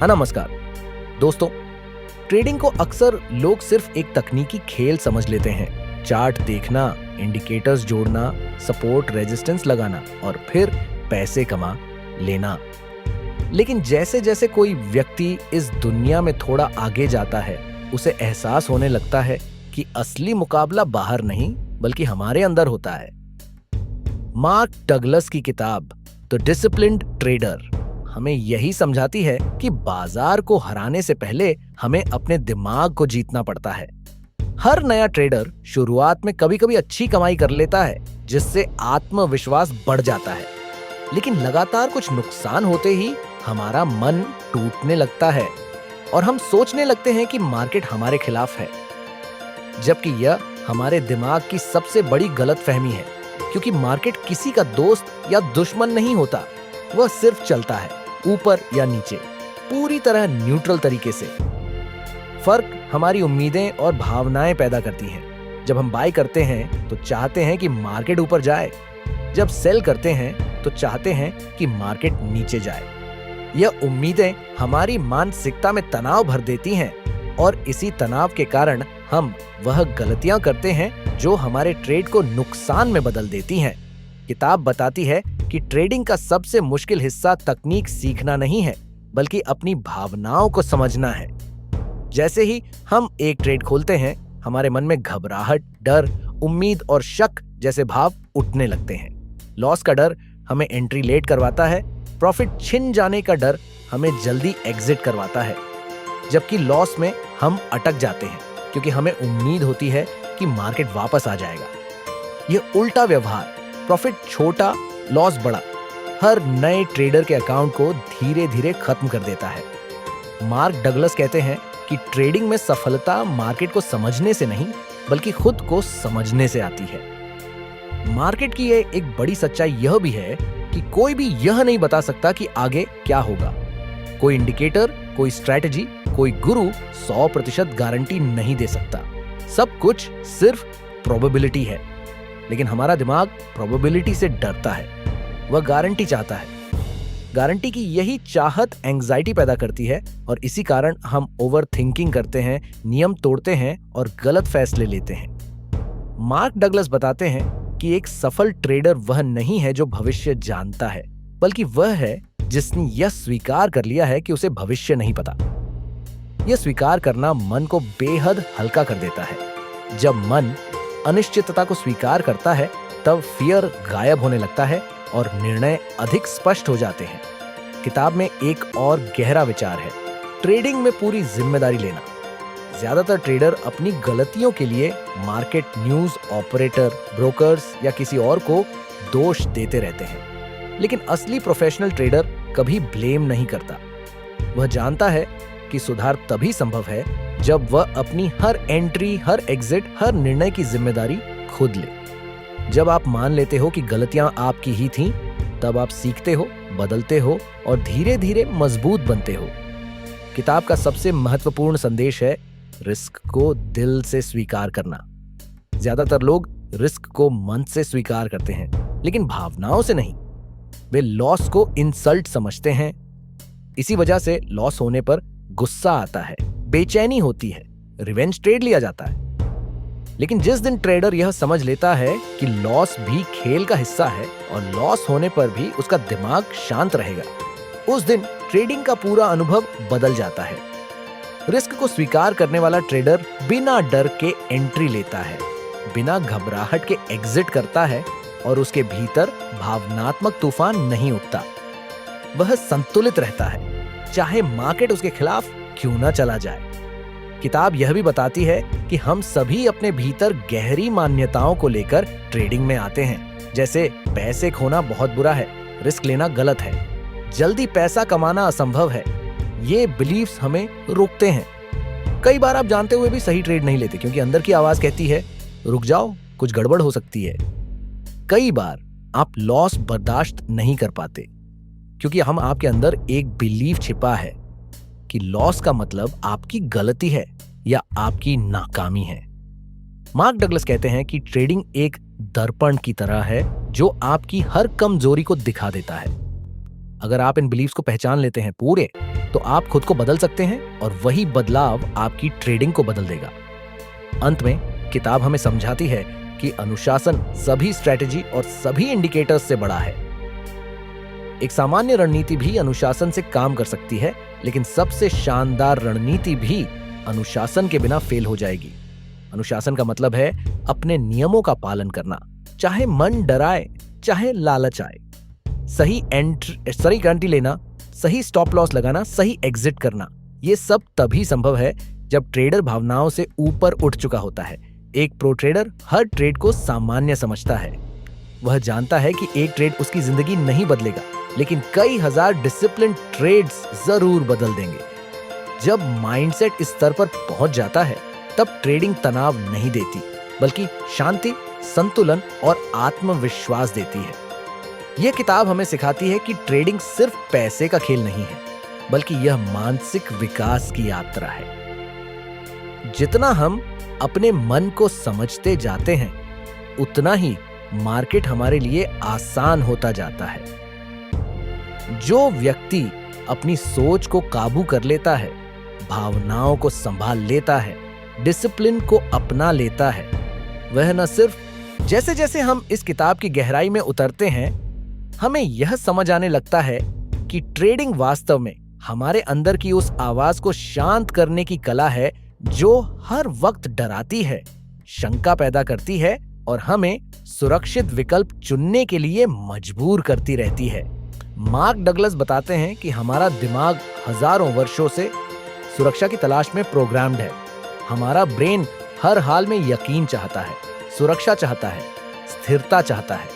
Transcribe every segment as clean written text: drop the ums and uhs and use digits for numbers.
नमस्कार दोस्तों। ट्रेडिंग को अक्सर लोग सिर्फ एक तकनीकी खेल समझ लेते हैं। चार्ट देखना, इंडिकेटर्स जोड़ना, सपोर्ट रेजिस्टेंस लगाना और फिर पैसे कमा लेना। लेकिन जैसे जैसे कोई व्यक्ति इस दुनिया में थोड़ा आगे जाता है, उसे एहसास होने लगता है कि असली मुकाबला बाहर नहीं बल्कि हमारे अंदर होता है। मार्क डगलस की किताब द डिसिप्लिन्ड ट्रेडर हमें यही समझाती है कि बाजार को हराने से पहले हमें अपने दिमाग को जीतना पड़ता है। हर नया ट्रेडर शुरुआत में कभी कभी अच्छी कमाई कर लेता है, जिससे आत्मविश्वास बढ़ जाता है। लेकिन लगातार कुछ नुकसान होते ही हमारा मन टूटने लगता है और हम सोचने लगते हैं कि मार्केट हमारे खिलाफ है, जबकि यह हमारे दिमाग की सबसे बड़ी गलतफहमी है। क्योंकि मार्केट किसी का दोस्त या दुश्मन नहीं होता, वह सिर्फ चलता है, ऊपर या नीचे, पूरी तरह न्यूट्रल तरीके से। फर्क हमारी उम्मीदें और भावनाएं पैदा करती हैं। जब हम बाय करते हैं तो चाहते हैं कि मार्केट ऊपर जाए, जब सेल करते हैं तो चाहते हैं कि मार्केट नीचे जाए। यह उम्मीदें हमारी मानसिकता में तनाव भर देती हैं और इसी तनाव के कारण हम वह गलतियां करते हैं जो हमारे ट्रेड को नुकसान में बदल देती हैं। किताब बताती है कि ट्रेडिंग का सबसे मुश्किल हिस्सा तकनीक सीखना नहीं है, बल्कि अपनी भावनाओं को समझना है। जैसे ही हम एक ट्रेड खोलते हैं, हमारे मन में घबराहट, डर, उम्मीद और शक जैसे भाव उठने लगते हैं। लॉस का डर हमें एंट्री लेट करवाता है, प्रॉफिट छिन जाने का डर हमें जल्दी एग्जिट करवाता है, जबकि लॉस में हम अटक जाते हैं क्योंकि हमें उम्मीद होती है कि मार्केट वापस आ जाएगा। यह उल्टा व्यवहार, प्रॉफिट छोटा, लॉस बड़ा, हर नए ट्रेडर के अकाउंट को धीरे धीरे खत्म कर देता है। मार्क डगलस कहते हैं कि ट्रेडिंग में सफलता मार्केट को समझने से नहीं बल्कि खुद को समझने से आती है। मार्केट की ये एक बड़ी सच्चाई यह भी है कि कोई भी यह नहीं बता सकता कि आगे क्या होगा। कोई इंडिकेटर, कोई स्ट्रैटेजी, कोई गुरु 100% गारंटी नहीं दे सकता। सब कुछ सिर्फ प्रोबेबिलिटी है। लेकिन हमारा दिमाग प्रोबेबिलिटी से डरता है, वह गारंटी चाहता है। गारंटी की यही चाहत एंजाइटी पैदा करती है और इसी कारण हम ओवर थिंकिंग करते हैं, नियम तोड़ते हैं और गलत फैसले लेते हैं। मार्क डगलस बताते हैं कि एक सफल ट्रेडर वह नहीं है जो भविष्य जानता है, बल्कि वह है जिसने यह स्वीकार कर लिया है कि उसे भविष्य नहीं पता। यह स्वीकार करना मन को बेहद हल्का कर देता है। जब मन अनिश्चितता को स्वीकार करता है, तब फियर गायब होने लगता है और निर्णय अधिक स्पष्ट हो जाते हैं। किताब में एक और गहरा विचार है, ट्रेडिंग में पूरी जिम्मेदारी लेना। ज्यादातर ट्रेडर अपनी गलतियों के लिए मार्केट, न्यूज, ऑपरेटर, ब्रोकर्स या किसी और को दोष देते रहते हैं। लेकिन असली प्रोफेशनल ट्रेडर कभी ब्लेम नहीं करता। वह जानता है कि सुधार तभी संभव है जब वह अपनी हर एंट्री, हर एग्जिट, हर निर्णय की जिम्मेदारी खुद ले। जब आप मान लेते हो कि गलतियां आपकी ही थीं, तब आप सीखते हो, बदलते हो और धीरे धीरे मजबूत बनते हो। किताब का सबसे महत्वपूर्ण संदेश है रिस्क को दिल से स्वीकार करना। ज्यादातर लोग रिस्क को मन से स्वीकार करते हैं, लेकिन भावनाओं से नहीं। वे लॉस को इंसल्ट समझते हैं। इसी वजह से लॉस होने पर गुस्सा आता है, बेचैनी होती है, रिवेंज ट्रेड लिया जाता है। लेकिन जिस दिन ट्रेडर यह समझ लेता है कि लॉस भी खेल का हिस्सा है और लॉस होने पर भी उसका दिमाग शांत रहेगा, उस दिन ट्रेडिंग का पूरा अनुभव बदल जाता है। रिस्क को स्वीकार करने वाला ट्रेडर बिना डर के एंट्री लेता है, बिना घबराहट के एग्जिट करता है और उसके भीतर भावनात्मक तूफान नहीं उठता। वह संतुलित रहता है, चाहे मार्केट उसके खिलाफ क्यों ना चला जाए। किताब यह भी बताती है कि हम सभी अपने भीतर गहरी मान्यताओं को लेकर ट्रेडिंग में आते हैं, जैसे पैसे खोना बहुत बुरा है, रिस्क लेना गलत है, जल्दी पैसा कमाना असंभव है। ये बिलीफ्स हमें रोकते हैं। कई बार आप जानते हुए भी सही ट्रेड नहीं लेते क्योंकि अंदर की आवाज कहती है रुक जाओ, कुछ गड़बड़ हो सकती है। कई बार आप लॉस बर्दाश्त नहीं कर पाते क्योंकि आपके अंदर एक बिलीफ छिपा है कि लॉस का मतलब आपकी गलती है या आपकी नाकामी है। मार्क डगलस कहते हैं कि ट्रेडिंग एक दर्पण की तरह है जो आपकी हर कमजोरी को दिखा देता है। अगर आप इन बिलीव्स को पहचान लेते हैं पूरे, तो आप खुद को बदल सकते हैं और वही बदलाव आपकी ट्रेडिंग को बदल देगा। अंत में किताब हमें समझाती है कि अनुशासन सभी स्ट्रेटेजी और सभी इंडिकेटर्स से बड़ा है। एक सामान्य रणनीति भी अनुशासन से काम कर सकती है, लेकिन सबसे शानदार रणनीति भी अनुशासन के बिना फेल हो जाएगी। अनुशासन का मतलब है अपने नियमों का पालन करना, चाहे मन डराए, चाहे लालच आए। सही एंट्री लेना, सही स्टॉप लॉस लगाना, सही एग्जिट करना, ये सब तभी संभव है जब ट्रेडर भावनाओं से ऊपर उठ चुका होता है। एक प्रो ट्रेडर हर ट्रेड को सामान्य समझता है। वह जानता है कि एक ट्रेड उसकी जिंदगी नहीं बदलेगा, लेकिन कई हजार डिसिप्लिन ट्रेड्स जरूर बदल देंगे। जब माइंडसेट इस स्तर पर पहुंच जाता है, तब ट्रेडिंग तनाव नहीं देती, बल्कि शांति, संतुलन और आत्मविश्वास देती है। यह किताब हमें सिखाती है कि ट्रेडिंग सिर्फ पैसे का खेल नहीं है, बल्कि यह मानसिक विकास की यात्रा है। जितना हम अपने मन को समझते जाते हैं, उतना ही मार्केट हमारे लिए आसान होता जाता है। जो व्यक्ति अपनी सोच को काबू कर लेता है, भावनाओं को संभाल लेता है, डिसिप्लिन को अपना लेता है, वह न सिर्फ जैसे जैसे हम इस किताब की गहराई में उतरते हैं, हमें यह समझ आने लगता है कि ट्रेडिंग वास्तव में हमारे अंदर की उस आवाज को शांत करने की कला है जो हर वक्त डराती है, शंका पैदा करती है और हमें सुरक्षित विकल्प चुनने के लिए मजबूर करती रहती है। मार्क डगलस बताते हैं कि हमारा दिमाग हजारों वर्षों से सुरक्षा की तलाश में प्रोग्राम्ड है। हमारा ब्रेन हर हाल में यकीन चाहता है, सुरक्षा चाहता है, स्थिरता चाहता है,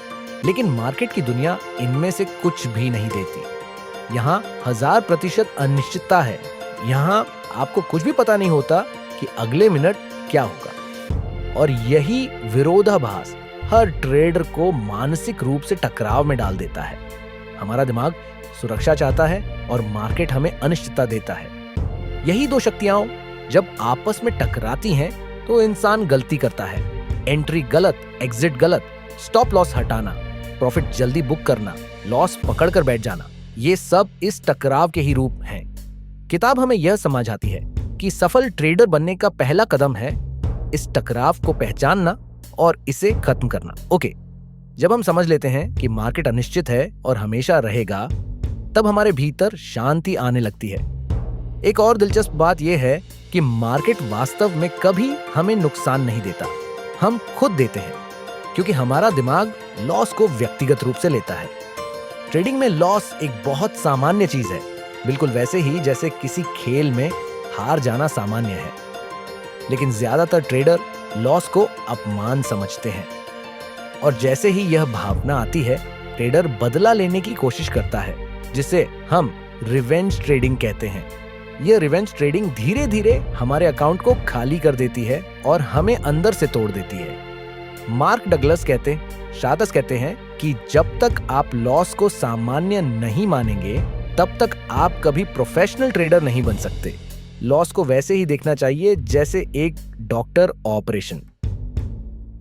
लेकिन मार्केट की दुनिया इनमें से कुछ भी नहीं देती। यहाँ 1000% अनिश्चितता है। यहाँ आपको कुछ भी पता नहीं होता कि अगले मिनट क्या होगा। और यही विरोधाभास हर ट्रेडर को मानसिक रूप से टकराव में डाल देता है। हमारा दिमाग सुरक्षा चाहता है और मार्केट हमें अनिश्चितता देता है। यही दो शक्तियां जब आपस में टकराती हैं, तो इंसान गलती करता है। एंट्री गलत, एग्जिट गलत, स्टॉप लॉस हटाना, प्रॉफिट जल्दी बुक करना, लॉस पकड़कर बैठ जाना, ये सब इस टकराव के ही रूप हैं। किताब हमें यह समझाती है कि सफल ट्रेडर बनने का पहला कदम है इस टकराव को पहचानना और इसे खत्म करना। ओके, जब हम समझ लेते हैं कि मार्केट अनिश्चित है और हमेशा रहेगा, तब हमारे भीतर शांति आने लगती है। एक और दिलचस्प बात यह है कि मार्केट वास्तव में कभी हमें नुकसान नहीं देता, हम खुद देते हैं, क्योंकि हमारा दिमाग लॉस को व्यक्तिगत रूप से लेता है। ट्रेडिंग में लॉस एक बहुत सामान्य चीज है, बिल्कुल वैसे ही जैसे किसी खेल में हार जाना सामान्य है। लेकिन ज्यादातर ट्रेडर लॉस को अपमान समझते हैं, और जैसे ही यह भावना आती है, ट्रेडर बदला लेने की कोशिश करता है, जिसे हम रिवेंज ट्रेडिंग कहते हैं। यह रिवेंज ट्रेडिंग धीरे धीरे हमारे अकाउंट को खाली कर देती है और हमें अंदर से तोड़ देती है। मार्क डगलस शातस कहते हैं कि जब तक आप लॉस को सामान्य नहीं मानेंगे, तब तक आप कभी प्रोफेशनल ट्रेडर नहीं बन सकते। लॉस को वैसे ही देखना चाहिए जैसे एक डॉक्टर ऑपरेशन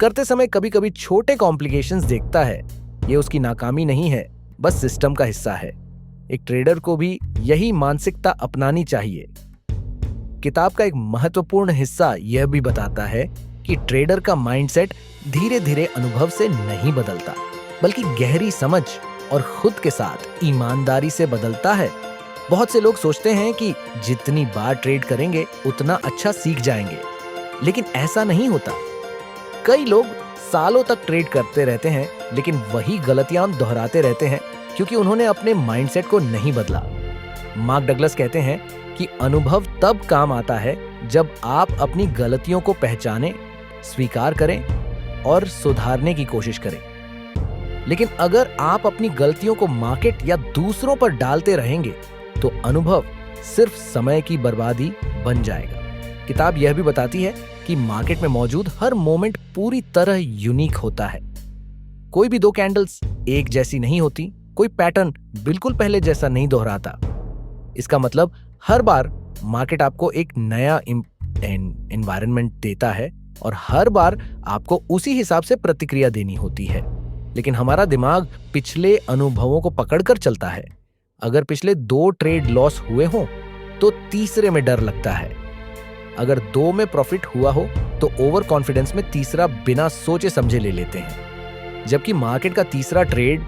करते समय कभी कभी छोटे कॉम्प्लिकेशंस देखता है। ये उसकी नाकामी नहीं है, बस सिस्टम का हिस्सा है। एक ट्रेडर को भी यही मानसिकता अपनानी चाहिए। किताब का एक महत्वपूर्ण हिस्सा यह भी बताता है कि ट्रेडर का माइंडसेट धीरे धीरे अनुभव से नहीं बदलता, बल्कि गहरी समझ और खुद के साथ ईमानदारी से बदलता है। बहुत से लोग सोचते हैं कि जितनी बार ट्रेड करेंगे उतना अच्छा सीख जाएंगे, लेकिन ऐसा नहीं होता। कई लोग सालों तक ट्रेड करते रहते हैं, लेकिन वही गलतियां दोहराते रहते हैं क्योंकि उन्होंने अपने माइंडसेट को नहीं बदला। मार्क डगलस कहते हैं कि अनुभव तब काम आता है जब आप अपनी गलतियों को पहचानें, स्वीकार करें और सुधारने की कोशिश करें। लेकिन अगर आप अपनी गलतियों को मार्केट या दूसरों पर डालते रहेंगे, तो अनुभव सिर्फ समय की बर्बादी बन जाएगा। किताब यह भी बताती है कि मार्केट में मौजूद हर मोमेंट पूरी तरह यूनिक होता है। कोई भी दो कैंडल्स एक जैसी नहीं होती, कोई पैटर्न बिल्कुल पहले जैसा नहीं दोहराता। इसका मतलब हर बार मार्केट आपको एक नया एनवायरनमेंट देता है और हर बार आपको उसी हिसाब से प्रतिक्रिया देनी होती है। लेकिन हमारा दिमाग पिछले अनुभवों को पकड़कर चलता है। अगर पिछले 2 ट्रेड लॉस हुए हों तो तीसरे में डर लगता है। अगर 2 में प्रॉफिट हुआ हो तो ओवर कॉन्फिडेंस में तीसरा बिना सोचे समझे ले लेते हैं, जबकि मार्केट का तीसरा ट्रेड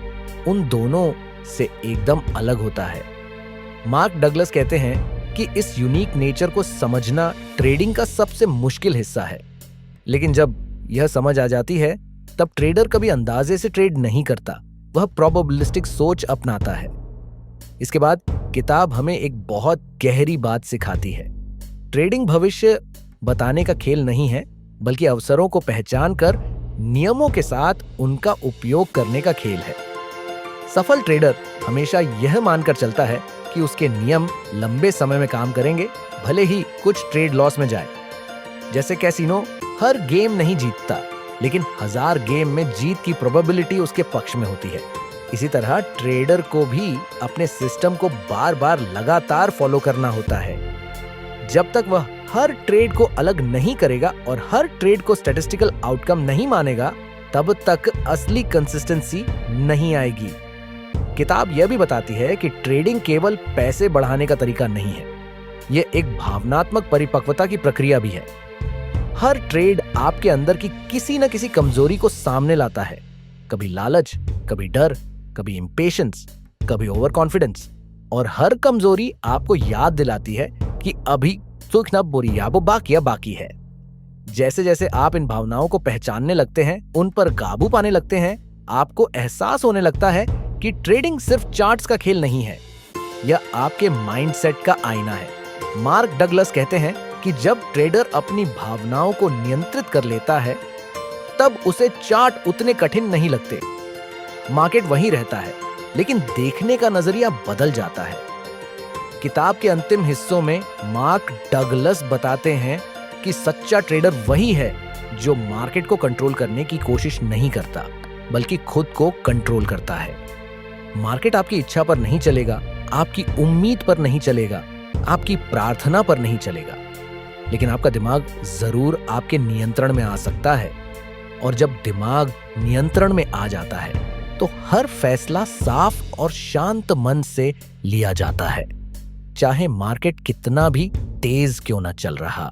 उन दोनों से एकदम अलग होता है। मार्क डगलस कहते हैं कि इस यूनिक नेचर को समझना ट्रेडिंग का सबसे मुश्किल हिस्सा है, लेकिन जब यह समझ आ जाती है तब ट्रेडर कभी अंदाजे से ट्रेड नहीं करता, वह प्रोबेबिलिस्टिक सोच अपनाता है। इसके बाद किताब हमें एक बहुत गहरी बात सिखाती है। ट्रेडिंग भविष्य बताने का खेल नहीं है, बल्कि अवसरों को पहचान कर नियमों के साथ उनका उपयोग करने का खेल है। सफल ट्रेडर हमेशा यह मानकर चलता है कि उसके नियम लंबे समय में काम करेंगे, भले ही कुछ ट्रेड लॉस में जाए। जैसे कैसीनो हर गेम नहीं जीतता, लेकिन 1000 गेम में जीत की प्रोबेबिलिटी उसके पक्ष में होती है। इसी तरह ट्रेडर को भी अपने सिस्टम को बार बार लगातार फॉलो करना होता है। जब तक वह हर ट्रेड को अलग नहीं करेगा और हर ट्रेड को स्टैटिस्टिकल आउटकम नहीं मानेगा, तब तक असली कंसिस्टेंसी नहीं आएगी। किताब यह भी बताती है कि ट्रेडिंग केवल पैसे बढ़ाने का तरीका नहीं है, यह एक भावनात्मक परिपक्वता की प्रक्रिया भी है। हर ट्रेड आपके अंदर की किसी न किसी कमजोरी को सामने लाता है, कभी लालच, कभी डर, कभी इंपेशेंस, कभी ओवर कॉन्फिडेंस, और हर कमजोरी आपको याद दिलाती है कि अभी सुख न बोरी याबो बाकी है। जैसे जैसे आप इन भावनाओं को पहचानने लगते हैं, उन पर काबू पाने लगते हैं, आपको एहसास होने लगता है कि ट्रेडिंग सिर्फ चार्ट्स का खेल नहीं है, यह आपके माइंडसेट का आईना है। मार्क डगलस कहते हैं कि जब ट्रेडर अपनी भावनाओं को नियंत्रित कर लेता है, तब उसे चार्ट उतने कठिन नहीं लगते। मार्केट वहीं रहता है, लेकिन देखने का नजरिया बदल जाता है। किताब के अंतिम हिस्सों में मार्क डगलस बताते हैं कि सच्चा ट्रेडर वही है जो मार्केट को कंट्रोल करने की कोशिश नहीं करता, बल्कि खुद को कंट्रोल करता है। मार्केट आपकी इच्छा पर नहीं चलेगा, आपकी उम्मीद पर नहीं चलेगा, आपकी प्रार्थना पर नहीं चलेगा, लेकिन आपका दिमाग जरूर आपके नियंत्रण में आ सकता है। और जब दिमाग नियंत्रण में आ जाता है तो हर फैसला साफ और शांत मन से लिया जाता है, चाहे मार्केट कितना भी तेज क्यों ना चल रहा।